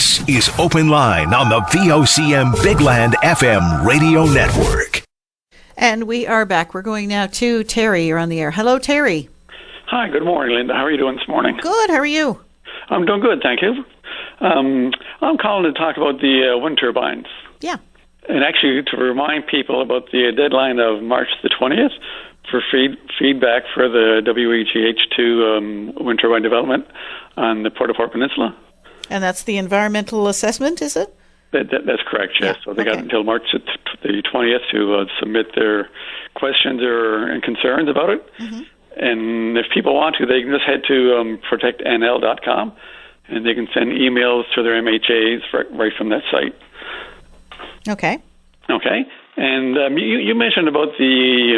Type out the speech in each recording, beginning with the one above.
This is Open Line on the VOCM Big Land FM radio network. And we are back. We're going now to Terry. You're on the air. Hello, Terry. Hi, good morning, Linda. How are you doing this morning? Good. How are you? I'm doing good, thank you. I'm calling to talk about the wind turbines. Yeah. And actually to remind people about the deadline of March the 20th for feedback for the WEGH2 wind turbine development on the Port-au-Port Peninsula. And that's the environmental assessment, is it? That's correct, yes. Yeah. So they got until March the 20th to submit their questions and concerns about it. Mm-hmm. And if people want to, they can just head to protectnl.com and they can send emails to their MHAs right from that site. Okay. Okay. And you mentioned about the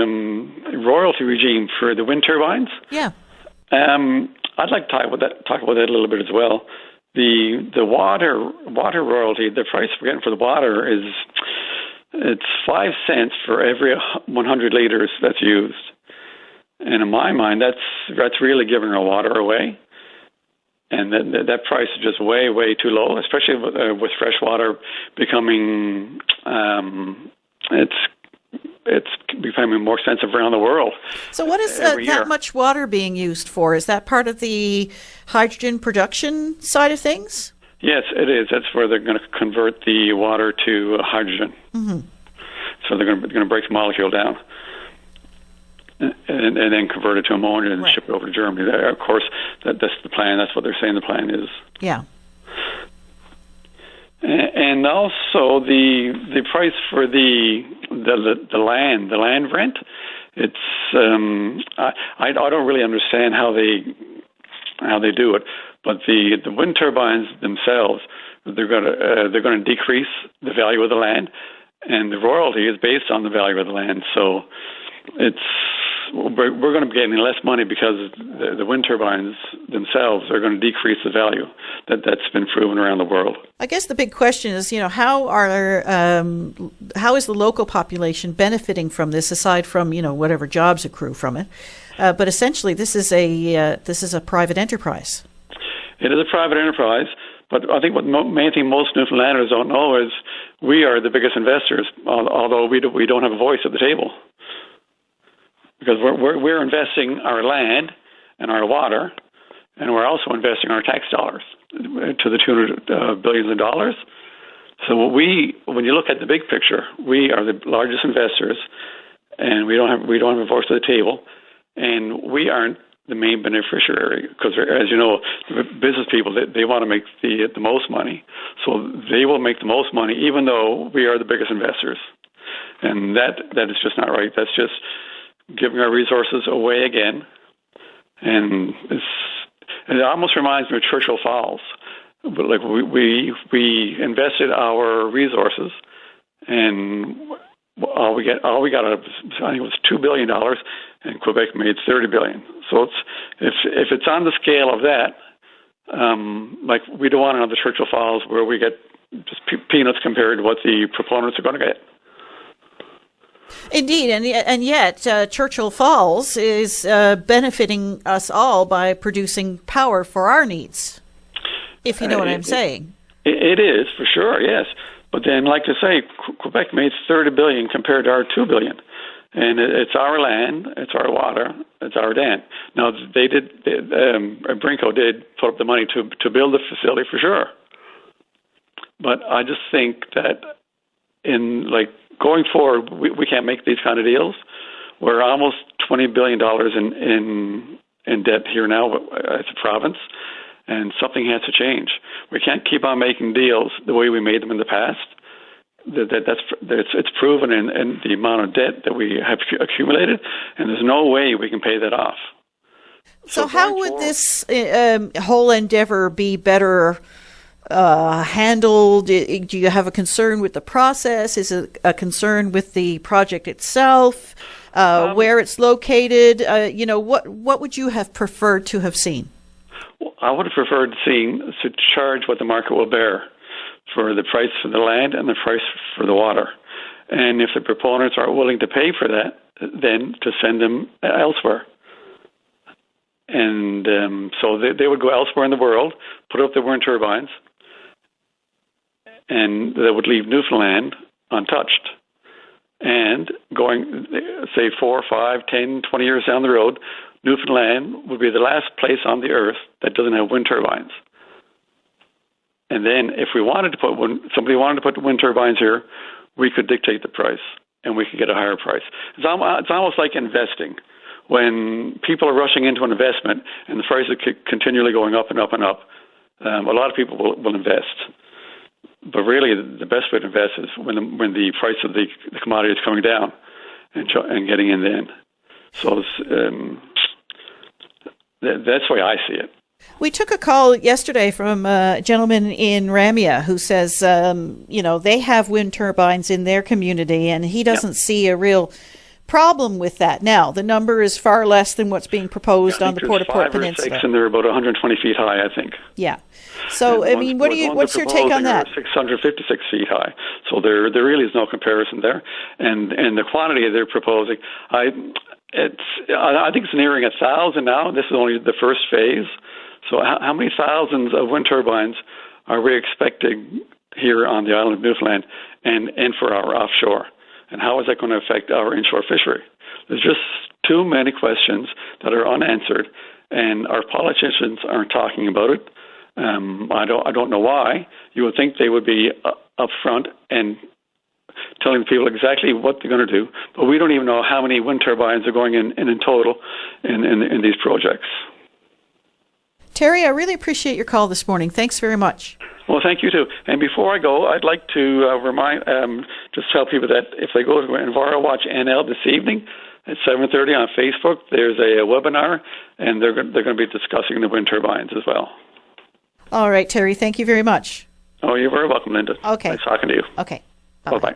royalty regime for the wind turbines. Yeah. I'd like to talk about that a little bit as well. The water royalty, the price we're getting for the water it's 5 cents for every 100 liters that's used. And in my mind, that's really giving our water away. And that price is just way, way too low, especially with fresh water becoming, it's becoming more expensive around the world. So what is that much water being used for? Is that part of the hydrogen production side of things? Yes, it is. That's where they're going to convert the water to hydrogen. Mm-hmm. So they're going to break the molecule down. And then convert it to ammonia and ship it over to Germany. Of course, that's the plan. That's what they're saying the plan is. Yeah. And also the price for the land rent. It's I don't really understand how they do it, but the wind turbines themselves they're going to decrease the value of the land, and the royalty is based on the value of the land. So we're going to be getting less money because the wind turbines themselves are going to decrease the value. That's been proven around the world. I guess the big question is, how is the local population benefiting from this, aside from whatever jobs accrue from it? But essentially, this is a private enterprise. It is a private enterprise, but I think what main thing most Newfoundlanders don't know is we are the biggest investors, although we don't have a voice at the table. Because we're investing our land and our water, and we're also investing our tax dollars to the tune of billions of dollars. So when you look at the big picture, we are the largest investors, and we don't have a voice at the table, and we aren't the main beneficiary because, as you know, the business people they want to make the most money, so they will make the most money even though we are the biggest investors, and that is just not right. That's just giving our resources away again, and it almost reminds me of Churchill Falls. But like we invested our resources, and all we got out of I think it was $2 billion, and Quebec made $30 billion. So if it's on the scale of that, like we don't want another Churchill Falls where we get just peanuts compared to what the proponents are going to get. Indeed, and yet Churchill Falls is benefiting us all by producing power for our needs, if you know what I'm saying. It is, for sure, yes. But then, like I say, Quebec made $30 billion compared to our $2 billion. And it's our land, it's our water, it's our dam. Now, Brinko did put up the money to build the facility, for sure. But I just think that going forward, we can't make these kind of deals. We're almost $20 billion in debt here now as a province, and something has to change. We can't keep on making deals the way we made them in the past. It's proven in the amount of debt that we have accumulated, and there's no way we can pay that off. So how would this whole endeavor be better handled? Do you have a concern with the process? Is it a concern with the project itself, where it's located? What would you have preferred to have seen? Well, I would have preferred to charge what the market will bear for the price for the land and the price for the water. And if the proponents aren't willing to pay for that, then to send them elsewhere. And so they would go elsewhere in the world, put up their wind turbines, and that would leave Newfoundland untouched. And going, say, 4, 5, 10, 20 years down the road, Newfoundland would be the last place on the earth that doesn't have wind turbines. And then if we wanted to somebody wanted to put wind turbines here, we could dictate the price, and we could get a higher price. It's almost like investing. When people are rushing into an investment and the price is continually going up and up and up, a lot of people will invest. But really, the best way to invest is when the price of the commodity is coming down and getting in then. So that's the way I see it. We took a call yesterday from a gentleman in Ramia who says, they have wind turbines in their community, and he doesn't see a real problem with that. Now, the number is far less than what's being proposed on the Port-au-Port Peninsula. 5 or 6, and they're about 120 feet high, I think. Yeah. So, I mean, what's your take on that? 656 feet high. So there really is no comparison there. And the quantity they're proposing, I think it's nearing 1,000 now. This is only the first phase. So how many thousands of wind turbines are we expecting here on the island of Newfoundland and for our offshore? And how is that going to affect our inshore fishery? There's just too many questions that are unanswered, and our politicians aren't talking about it. I don't know why. You would think they would be upfront and telling people exactly what they're going to do, but we don't even know how many wind turbines are going in total in these projects. Terry, I really appreciate your call this morning. Thanks very much. Well, thank you too. And before I go, I'd like to just tell people that if they go to EnviroWatch NL this evening at 7:30 on Facebook, there's a webinar, and they're going to be discussing the wind turbines as well. All right, Terry. Thank you very much. Oh, you're very welcome, Linda. Okay. Nice talking to you. Okay. Bye-bye.